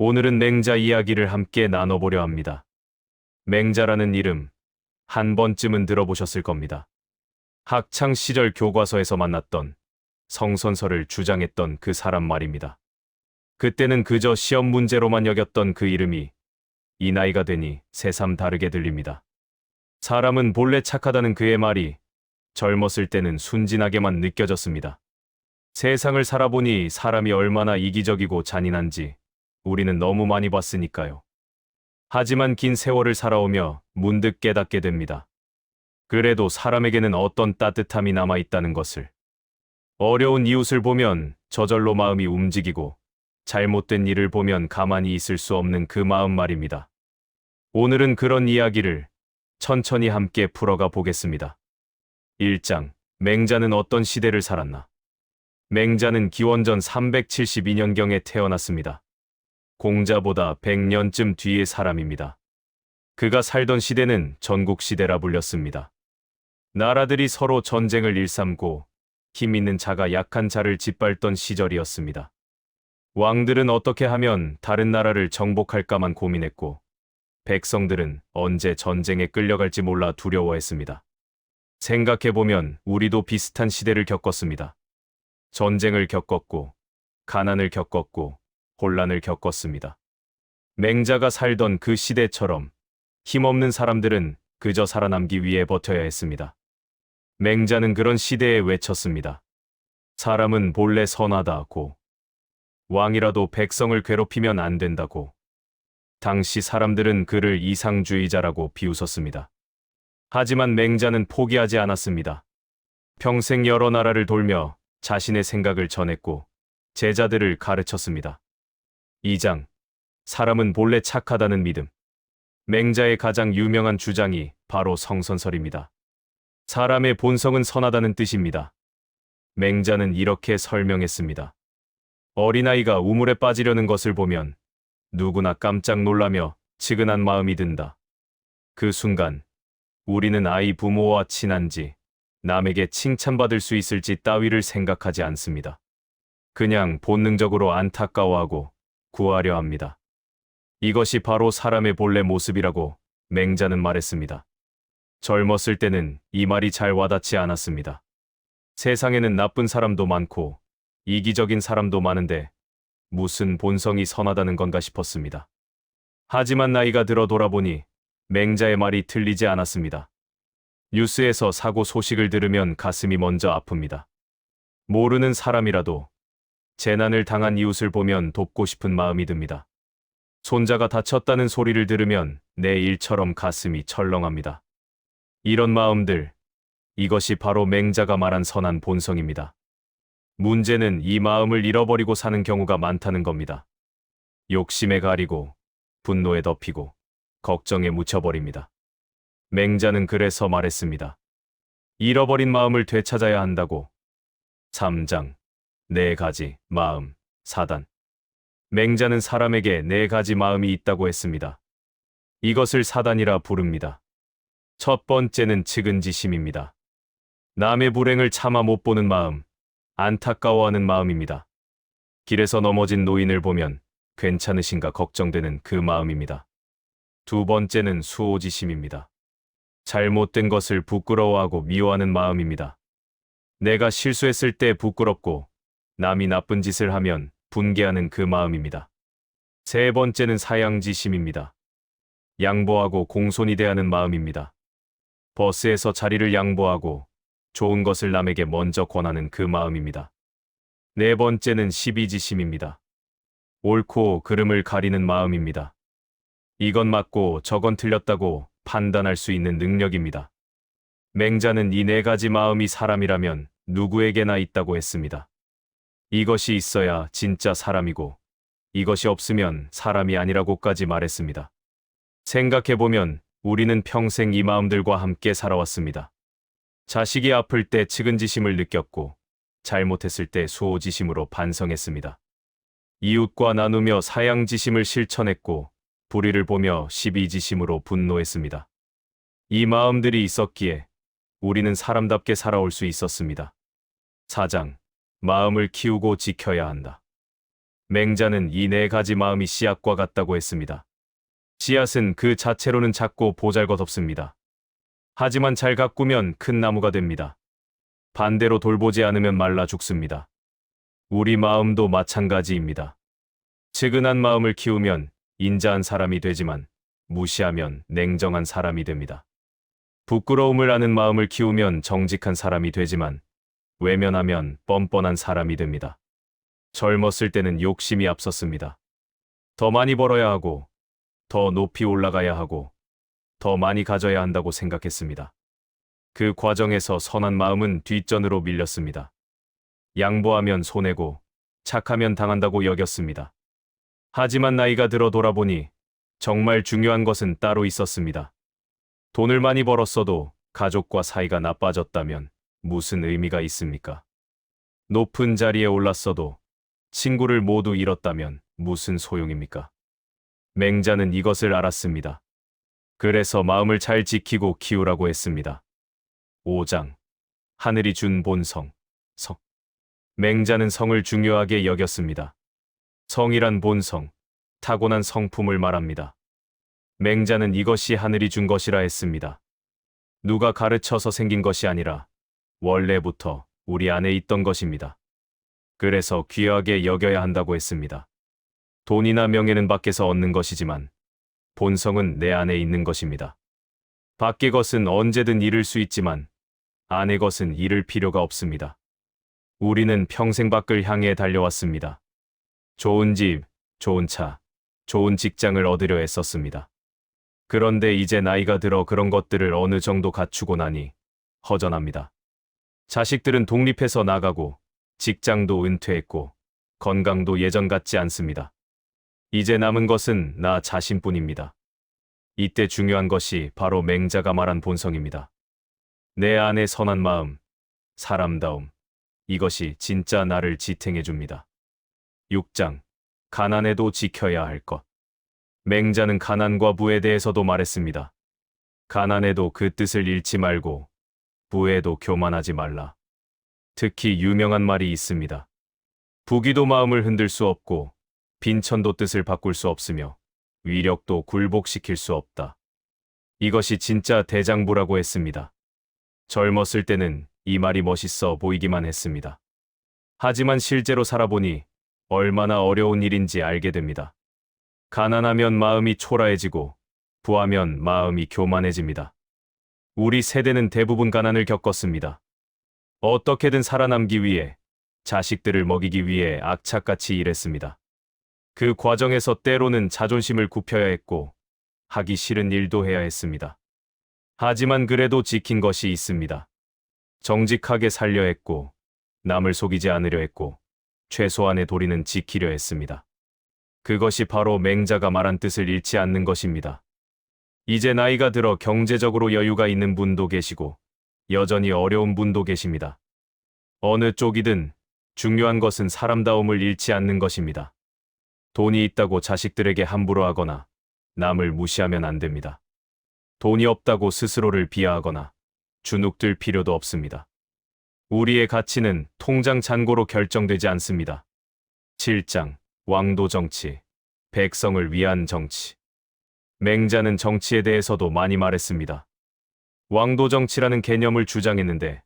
오늘은 맹자 이야기를 함께 나눠보려 합니다. 맹자라는 이름 한 번쯤은 들어보셨을 겁니다. 학창 시절 교과서에서 만났던 성선설을 주장했던 그 사람 말입니다. 그때는 그저 시험 문제로만 여겼던 그 이름이 이 나이가 되니 새삼 다르게 들립니다. 사람은 본래 착하다는 그의 말이 젊었을 때는 순진하게만 느껴졌습니다. 세상을 살아보니 사람이 얼마나 이기적이고 잔인한지 우리는 너무 많이 봤으니까요. 하지만 긴 세월을 살아오며 문득 깨닫게 됩니다. 그래도 사람에게는 어떤 따뜻함이 남아있다는 것을. 어려운 이웃을 보면 저절로 마음이 움직이고 잘못된 일을 보면 가만히 있을 수 없는 그 마음 말입니다. 오늘은 그런 이야기를 천천히 함께 풀어가 보겠습니다. 1장. 맹자는 어떤 시대를 살았나? 맹자는 기원전 372년경에 태어났습니다. 공자보다 100년쯤 뒤의 사람입니다. 그가 살던 시대는 전국시대라 불렸습니다. 나라들이 서로 전쟁을 일삼고 힘 있는 자가 약한 자를 짓밟던 시절이었습니다. 왕들은 어떻게 하면 다른 나라를 정복할까만 고민했고 백성들은 언제 전쟁에 끌려갈지 몰라 두려워했습니다. 생각해보면 우리도 비슷한 시대를 겪었습니다. 전쟁을 겪었고 가난을 겪었고 혼란을 겪었습니다. 맹자가 살던 그 시대처럼 힘없는 사람들은 그저 살아남기 위해 버텨야 했습니다. 맹자는 그런 시대에 외쳤습니다. 사람은 본래 선하다고. 왕이라도 백성을 괴롭히면 안 된다고. 당시 사람들은 그를 이상주의자라고 비웃었습니다. 하지만 맹자는 포기하지 않았습니다. 평생 여러 나라를 돌며 자신의 생각을 전했고 제자들을 가르쳤습니다. 2장. 사람은 본래 착하다는 믿음. 맹자의 가장 유명한 주장이 바로 성선설입니다. 사람의 본성은 선하다는 뜻입니다. 맹자는 이렇게 설명했습니다. 어린아이가 우물에 빠지려는 것을 보면 누구나 깜짝 놀라며 측은한 마음이 든다. 그 순간 우리는 아이 부모와 친한지 남에게 칭찬받을 수 있을지 따위를 생각하지 않습니다. 그냥 본능적으로 안타까워하고 구하려 합니다. 이것이 바로 사람의 본래 모습이라고 맹자는 말했습니다. 젊었을 때는 이 말이 잘 와닿지 않았습니다. 세상에는 나쁜 사람도 많고 이기적인 사람도 많은데 무슨 본성이 선하다는 건가 싶었습니다. 하지만 나이가 들어 돌아보니 맹자의 말이 틀리지 않았습니다. 뉴스에서 사고 소식을 들으면 가슴이 먼저 아픕니다. 모르는 사람이라도 재난을 당한 이웃을 보면 돕고 싶은 마음이 듭니다. 손자가 다쳤다는 소리를 들으면 내 일처럼 가슴이 철렁합니다. 이런 마음들, 이것이 바로 맹자가 말한 선한 본성입니다. 문제는 이 마음을 잃어버리고 사는 경우가 많다는 겁니다. 욕심에 가리고, 분노에 덮이고, 걱정에 묻혀버립니다. 맹자는 그래서 말했습니다. 잃어버린 마음을 되찾아야 한다고. 3장. 네 가지 마음, 사단. 맹자는 사람에게 네 가지 마음이 있다고 했습니다. 이것을 사단이라 부릅니다. 첫 번째는 측은지심입니다. 남의 불행을 차마 못 보는 마음, 안타까워하는 마음입니다. 길에서 넘어진 노인을 보면 괜찮으신가 걱정되는 그 마음입니다. 두 번째는 수호지심입니다. 잘못된 것을 부끄러워하고 미워하는 마음입니다. 내가 실수했을 때 부끄럽고 남이 나쁜 짓을 하면 분개하는 그 마음입니다. 세 번째는 사양지심입니다. 양보하고 공손히 대하는 마음입니다. 버스에서 자리를 양보하고 좋은 것을 남에게 먼저 권하는 그 마음입니다. 네 번째는 시비지심입니다. 옳고 그름을 가리는 마음입니다. 이건 맞고 저건 틀렸다고 판단할 수 있는 능력입니다. 맹자는 이 네 가지 마음이 사람이라면 누구에게나 있다고 했습니다. 이것이 있어야 진짜 사람이고 이것이 없으면 사람이 아니라고까지 말했습니다. 생각해보면 우리는 평생 이 마음들과 함께 살아왔습니다. 자식이 아플 때 측은지심을 느꼈고 잘못했을 때 수호지심으로 반성했습니다. 이웃과 나누며 사양지심을 실천했고 불의를 보며 시비지심으로 분노했습니다. 이 마음들이 있었기에 우리는 사람답게 살아올 수 있었습니다. 4장. 마음을 키우고 지켜야 한다. 맹자는 이 네 가지 마음이 씨앗과 같다고 했습니다. 씨앗은 그 자체로는 작고 보잘것없습니다. 하지만 잘 가꾸면 큰 나무가 됩니다. 반대로 돌보지 않으면 말라 죽습니다. 우리 마음도 마찬가지입니다. 측은한 마음을 키우면 인자한 사람이 되지만 무시하면 냉정한 사람이 됩니다. 부끄러움을 아는 마음을 키우면 정직한 사람이 되지만 외면하면 뻔뻔한 사람이 됩니다. 젊었을 때는 욕심이 앞섰습니다. 더 많이 벌어야 하고, 더 높이 올라가야 하고, 더 많이 가져야 한다고 생각했습니다. 그 과정에서 선한 마음은 뒷전으로 밀렸습니다. 양보하면 손해고, 착하면 당한다고 여겼습니다. 하지만 나이가 들어 돌아보니 정말 중요한 것은 따로 있었습니다. 돈을 많이 벌었어도 가족과 사이가 나빠졌다면 무슨 의미가 있습니까? 높은 자리에 올랐어도 친구를 모두 잃었다면 무슨 소용입니까? 맹자는 이것을 알았습니다. 그래서 마음을 잘 지키고 키우라고 했습니다. 5장. 하늘이 준 본성. 성. 맹자는 성을 중요하게 여겼습니다. 성이란 본성, 타고난 성품을 말합니다. 맹자는 이것이 하늘이 준 것이라 했습니다. 누가 가르쳐서 생긴 것이 아니라 원래부터 우리 안에 있던 것입니다. 그래서 귀하게 여겨야 한다고 했습니다. 돈이나 명예는 밖에서 얻는 것이지만 본성은 내 안에 있는 것입니다. 밖의 것은 언제든 잃을 수 있지만 안의 것은 잃을 필요가 없습니다. 우리는 평생 밖을 향해 달려왔습니다. 좋은 집, 좋은 차, 좋은 직장을 얻으려 했었습니다. 그런데 이제 나이가 들어 그런 것들을 어느 정도 갖추고 나니 허전합니다. 자식들은 독립해서 나가고 직장도 은퇴했고 건강도 예전 같지 않습니다. 이제 남은 것은 나 자신뿐입니다. 이때 중요한 것이 바로 맹자가 말한 본성입니다. 내 안의 선한 마음, 사람다움, 이것이 진짜 나를 지탱해 줍니다. 6장. 가난해도 지켜야 할 것. 맹자는 가난과 부에 대해서도 말했습니다. 가난해도 그 뜻을 잃지 말고 부에도 교만하지 말라. 특히 유명한 말이 있습니다. 부귀도 마음을 흔들 수 없고 빈천도 뜻을 바꿀 수 없으며 위력도 굴복시킬 수 없다. 이것이 진짜 대장부라고 했습니다. 젊었을 때는 이 말이 멋있어 보이기만 했습니다. 하지만 실제로 살아보니 얼마나 어려운 일인지 알게 됩니다. 가난하면 마음이 초라해지고 부하면 마음이 교만해집니다. 우리 세대는 대부분 가난을 겪었습니다. 어떻게든 살아남기 위해 자식들을 먹이기 위해 악착같이 일했습니다. 그 과정에서 때로는 자존심을 굽혀야 했고 하기 싫은 일도 해야 했습니다. 하지만 그래도 지킨 것이 있습니다. 정직하게 살려 했고 남을 속이지 않으려 했고 최소한의 도리는 지키려 했습니다. 그것이 바로 맹자가 말한 뜻을 잃지 않는 것입니다. 이제 나이가 들어 경제적으로 여유가 있는 분도 계시고 여전히 어려운 분도 계십니다. 어느 쪽이든 중요한 것은 사람다움을 잃지 않는 것입니다. 돈이 있다고 자식들에게 함부로 하거나 남을 무시하면 안 됩니다. 돈이 없다고 스스로를 비하하거나 주눅들 필요도 없습니다. 우리의 가치는 통장 잔고로 결정되지 않습니다. 7장. 왕도 정치. 백성을 위한 정치. 맹자는 정치에 대해서도 많이 말했습니다. 왕도 정치라는 개념을 주장했는데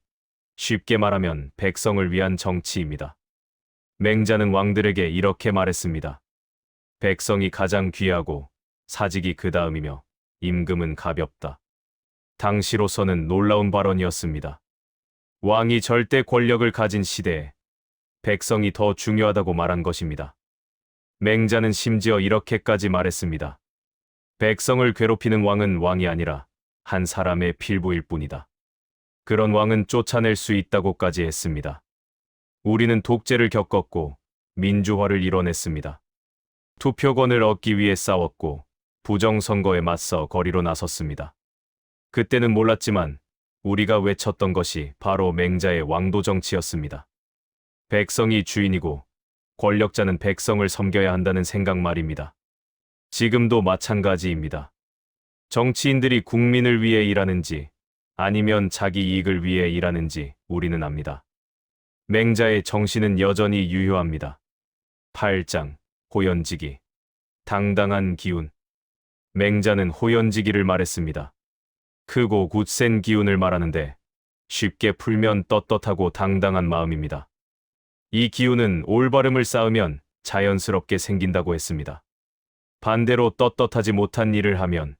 쉽게 말하면 백성을 위한 정치입니다. 맹자는 왕들에게 이렇게 말했습니다. 백성이 가장 귀하고 사직이 그 다음이며 임금은 가볍다. 당시로서는 놀라운 발언이었습니다. 왕이 절대 권력을 가진 시대에 백성이 더 중요하다고 말한 것입니다. 맹자는 심지어 이렇게까지 말했습니다. 백성을 괴롭히는 왕은 왕이 아니라 한 사람의 필부일 뿐이다. 그런 왕은 쫓아낼 수 있다고까지 했습니다. 우리는 독재를 겪었고 민주화를 이뤄냈습니다. 투표권을 얻기 위해 싸웠고 부정선거에 맞서 거리로 나섰습니다. 그때는 몰랐지만 우리가 외쳤던 것이 바로 맹자의 왕도 정치였습니다. 백성이 주인이고 권력자는 백성을 섬겨야 한다는 생각 말입니다. 지금도 마찬가지입니다. 정치인들이 국민을 위해 일하는지 아니면 자기 이익을 위해 일하는지 우리는 압니다. 맹자의 정신은 여전히 유효합니다. 8장 호연지기. 당당한 기운. 맹자는 호연지기를 말했습니다. 크고 굳센 기운을 말하는데 쉽게 풀면 떳떳하고 당당한 마음입니다. 이 기운은 올바름을 쌓으면 자연스럽게 생긴다고 했습니다. 반대로 떳떳하지 못한 일을 하면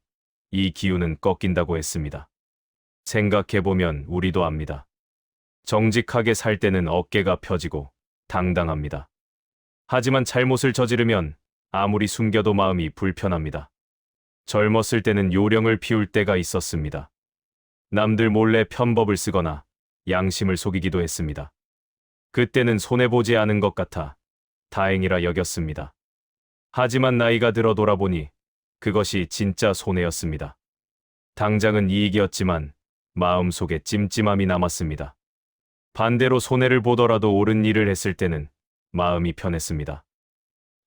이 기운은 꺾인다고 했습니다. 생각해보면 우리도 압니다. 정직하게 살 때는 어깨가 펴지고 당당합니다. 하지만 잘못을 저지르면 아무리 숨겨도 마음이 불편합니다. 젊었을 때는 요령을 피울 때가 있었습니다. 남들 몰래 편법을 쓰거나 양심을 속이기도 했습니다. 그때는 손해보지 않은 것 같아 다행이라 여겼습니다. 하지만 나이가 들어 돌아보니 그것이 진짜 손해였습니다. 당장은 이익이었지만 마음속에 찜찜함이 남았습니다. 반대로 손해를 보더라도 옳은 일을 했을 때는 마음이 편했습니다.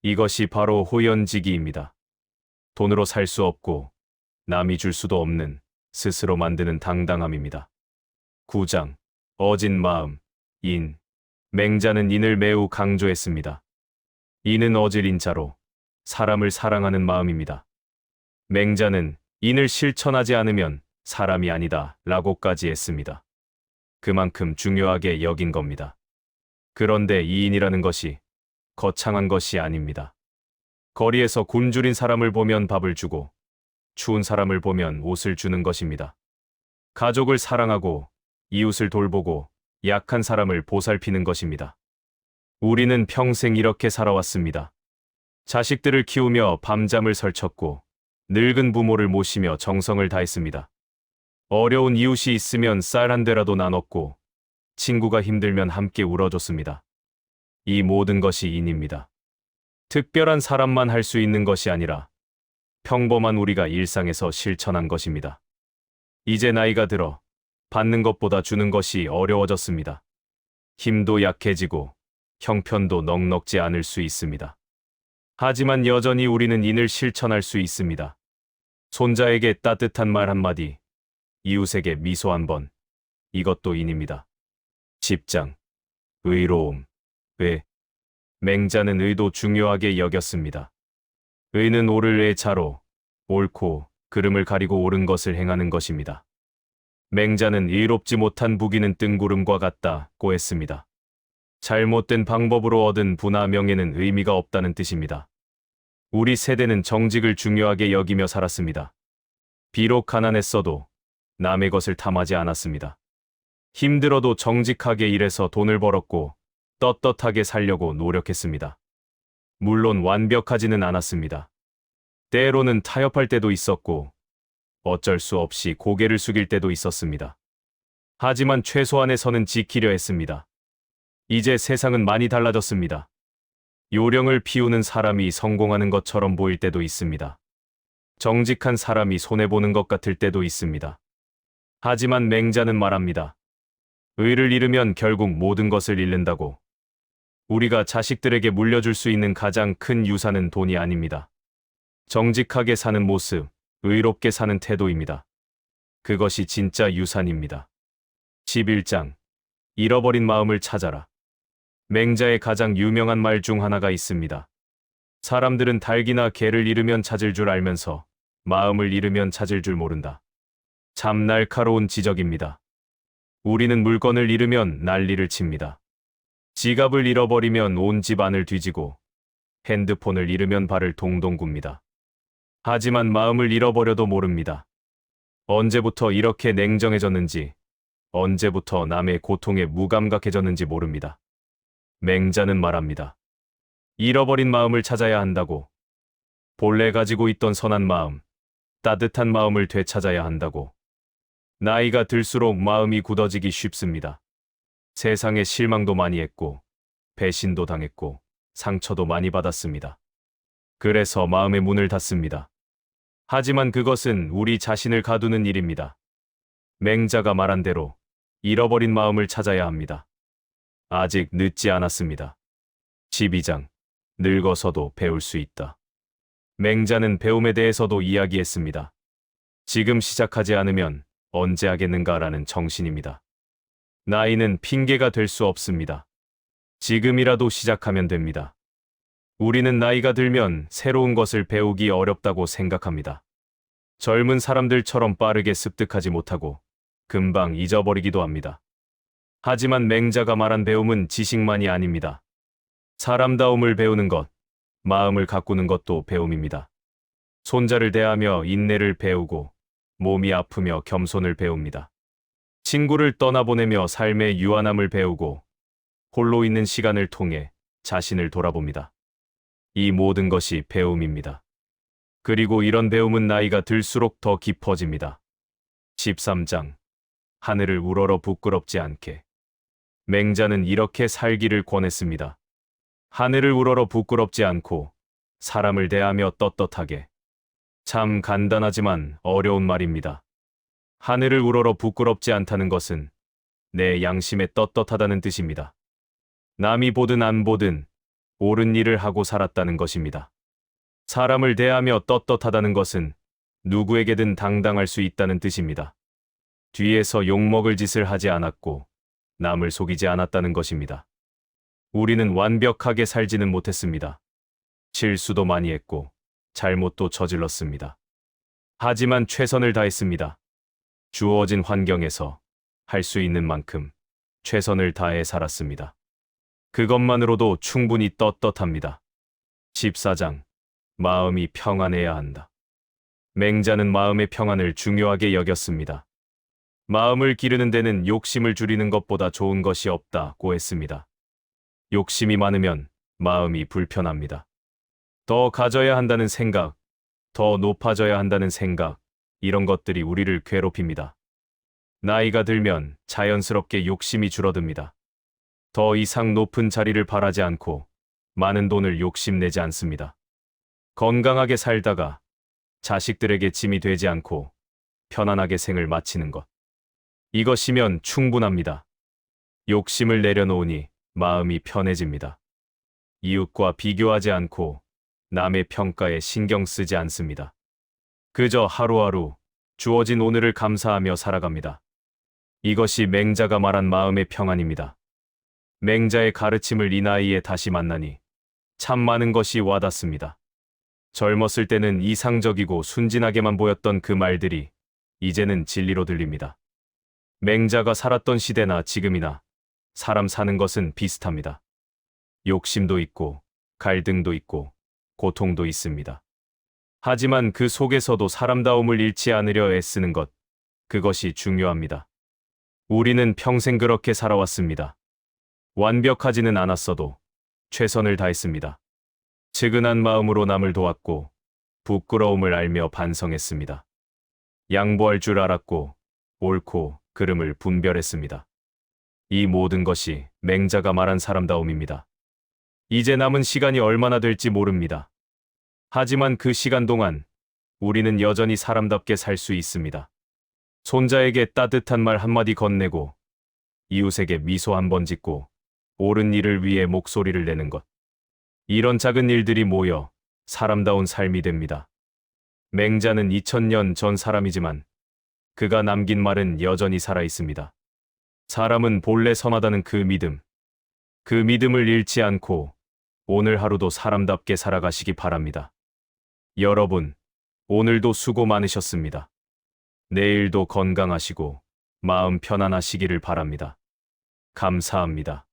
이것이 바로 호연지기입니다. 돈으로 살 수 없고 남이 줄 수도 없는 스스로 만드는 당당함입니다. 9장 어진 마음. 인. 맹자는 인을 매우 강조했습니다. 인은 어질 인자로 사람을 사랑하는 마음입니다. 맹자는 인을 실천하지 않으면 사람이 아니다 라고까지 했습니다. 그만큼 중요하게 여긴 겁니다. 그런데 이 인이라는 것이 거창한 것이 아닙니다. 거리에서 굶주린 사람을 보면 밥을 주고 추운 사람을 보면 옷을 주는 것입니다. 가족을 사랑하고 이웃을 돌보고 약한 사람을 보살피는 것입니다. 우리는 평생 이렇게 살아왔습니다. 자식들을 키우며 밤잠을 설쳤고 늙은 부모를 모시며 정성을 다했습니다. 어려운 이웃이 있으면 쌀 한 대라도 나눴고 친구가 힘들면 함께 울어줬습니다. 이 모든 것이 인입니다. 특별한 사람만 할 수 있는 것이 아니라 평범한 우리가 일상에서 실천한 것입니다. 이제 나이가 들어 받는 것보다 주는 것이 어려워졌습니다. 힘도 약해지고 형편도 넉넉지 않을 수 있습니다. 하지만 여전히 우리는 인을 실천할 수 있습니다. 손자에게 따뜻한 말 한마디, 이웃에게 미소 한 번, 이것도 인입니다. 10장 의로움. 의. 맹자는 의도 중요하게 여겼습니다. 의는 옳을 의 자로, 옳고 그름을 가리고 옳은 것을 행하는 것입니다. 맹자는 의롭지 못한 부귀는 뜬구름과 같다고 했습니다. 잘못된 방법으로 얻은 부나 명예는 의미가 없다는 뜻입니다. 우리 세대는 정직을 중요하게 여기며 살았습니다. 비록 가난했어도 남의 것을 탐하지 않았습니다. 힘들어도 정직하게 일해서 돈을 벌었고 떳떳하게 살려고 노력했습니다. 물론 완벽하지는 않았습니다. 때로는 타협할 때도 있었고 어쩔 수 없이 고개를 숙일 때도 있었습니다. 하지만 최소한의 선은 지키려 했습니다. 이제 세상은 많이 달라졌습니다. 요령을 피우는 사람이 성공하는 것처럼 보일 때도 있습니다. 정직한 사람이 손해보는 것 같을 때도 있습니다. 하지만 맹자는 말합니다. 의를 잃으면 결국 모든 것을 잃는다고. 우리가 자식들에게 물려줄 수 있는 가장 큰 유산은 돈이 아닙니다. 정직하게 사는 모습, 의롭게 사는 태도입니다. 그것이 진짜 유산입니다. 11장 잃어버린 마음을 찾아라. 맹자의 가장 유명한 말 중 하나가 있습니다. 사람들은 닭이나 개를 잃으면 찾을 줄 알면서 마음을 잃으면 찾을 줄 모른다. 참 날카로운 지적입니다. 우리는 물건을 잃으면 난리를 칩니다. 지갑을 잃어버리면 온 집안을 뒤지고 핸드폰을 잃으면 발을 동동 굽니다. 하지만 마음을 잃어버려도 모릅니다. 언제부터 이렇게 냉정해졌는지, 언제부터 남의 고통에 무감각해졌는지 모릅니다. 맹자는 말합니다. 잃어버린 마음을 찾아야 한다고. 본래 가지고 있던 선한 마음, 따뜻한 마음을 되찾아야 한다고. 나이가 들수록 마음이 굳어지기 쉽습니다. 세상에 실망도 많이 했고, 배신도 당했고, 상처도 많이 받았습니다. 그래서 마음의 문을 닫습니다. 하지만 그것은 우리 자신을 가두는 일입니다. 맹자가 말한 대로 잃어버린 마음을 찾아야 합니다. 아직 늦지 않았습니다. 12장 늙어서도 배울 수 있다. 맹자는 배움에 대해서도 이야기했습니다. 지금 시작하지 않으면 언제 하겠는가라는 정신입니다. 나이는 핑계가 될 수 없습니다. 지금이라도 시작하면 됩니다. 우리는 나이가 들면 새로운 것을 배우기 어렵다고 생각합니다. 젊은 사람들처럼 빠르게 습득하지 못하고 금방 잊어버리기도 합니다. 하지만 맹자가 말한 배움은 지식만이 아닙니다. 사람다움을 배우는 것, 마음을 가꾸는 것도 배움입니다. 손자를 대하며 인내를 배우고 몸이 아프며 겸손을 배웁니다. 친구를 떠나보내며 삶의 유한함을 배우고 홀로 있는 시간을 통해 자신을 돌아봅니다. 이 모든 것이 배움입니다. 그리고 이런 배움은 나이가 들수록 더 깊어집니다. 13장. 하늘을 우러러 부끄럽지 않게. 맹자는 이렇게 살기를 권했습니다. 하늘을 우러러 부끄럽지 않고 사람을 대하며 떳떳하게. 참 간단하지만 어려운 말입니다. 하늘을 우러러 부끄럽지 않다는 것은 내 양심에 떳떳하다는 뜻입니다. 남이 보든 안 보든 옳은 일을 하고 살았다는 것입니다. 사람을 대하며 떳떳하다는 것은 누구에게든 당당할 수 있다는 뜻입니다. 뒤에서 욕먹을 짓을 하지 않았고 남을 속이지 않았다는 것입니다. 우리는 완벽하게 살지는 못했습니다. 실수도 많이 했고 잘못도 저질렀습니다. 하지만 최선을 다했습니다. 주어진 환경에서 할 수 있는 만큼 최선을 다해 살았습니다. 그것만으로도 충분히 떳떳합니다. 14장. 마음이 평안해야 한다. 맹자는 마음의 평안을 중요하게 여겼습니다. 마음을 기르는 데는 욕심을 줄이는 것보다 좋은 것이 없다고 했습니다. 욕심이 많으면 마음이 불편합니다. 더 가져야 한다는 생각, 더 높아져야 한다는 생각, 이런 것들이 우리를 괴롭힙니다. 나이가 들면 자연스럽게 욕심이 줄어듭니다. 더 이상 높은 자리를 바라지 않고 많은 돈을 욕심내지 않습니다. 건강하게 살다가 자식들에게 짐이 되지 않고 편안하게 생을 마치는 것. 이것이면 충분합니다. 욕심을 내려놓으니 마음이 편해집니다. 이웃과 비교하지 않고 남의 평가에 신경 쓰지 않습니다. 그저 하루하루 주어진 오늘을 감사하며 살아갑니다. 이것이 맹자가 말한 마음의 평안입니다. 맹자의 가르침을 이 나이에 다시 만나니 참 많은 것이 와닿습니다. 젊었을 때는 이상적이고 순진하게만 보였던 그 말들이 이제는 진리로 들립니다. 맹자가 살았던 시대나 지금이나 사람 사는 것은 비슷합니다. 욕심도 있고 갈등도 있고 고통도 있습니다. 하지만 그 속에서도 사람다움을 잃지 않으려 애쓰는 것, 그것이 중요합니다. 우리는 평생 그렇게 살아왔습니다. 완벽하지는 않았어도 최선을 다했습니다. 측은한 마음으로 남을 도왔고 부끄러움을 알며 반성했습니다. 양보할 줄 알았고 옳고 그름을 분별했습니다. 이 모든 것이 맹자가 말한 사람다움입니다. 이제 남은 시간이 얼마나 될지 모릅니다. 하지만 그 시간 동안 우리는 여전히 사람답게 살 수 있습니다. 손자에게 따뜻한 말 한마디 건네고 이웃에게 미소 한번 짓고 옳은 일을 위해 목소리를 내는 것. 이런 작은 일들이 모여 사람다운 삶이 됩니다. 맹자는 2000년 전 사람이지만 그가 남긴 말은 여전히 살아있습니다. 사람은 본래 선하다는 그 믿음을 잃지 않고 오늘 하루도 사람답게 살아가시기 바랍니다. 여러분, 오늘도 수고 많으셨습니다. 내일도 건강하시고 마음 편안하시기를 바랍니다. 감사합니다.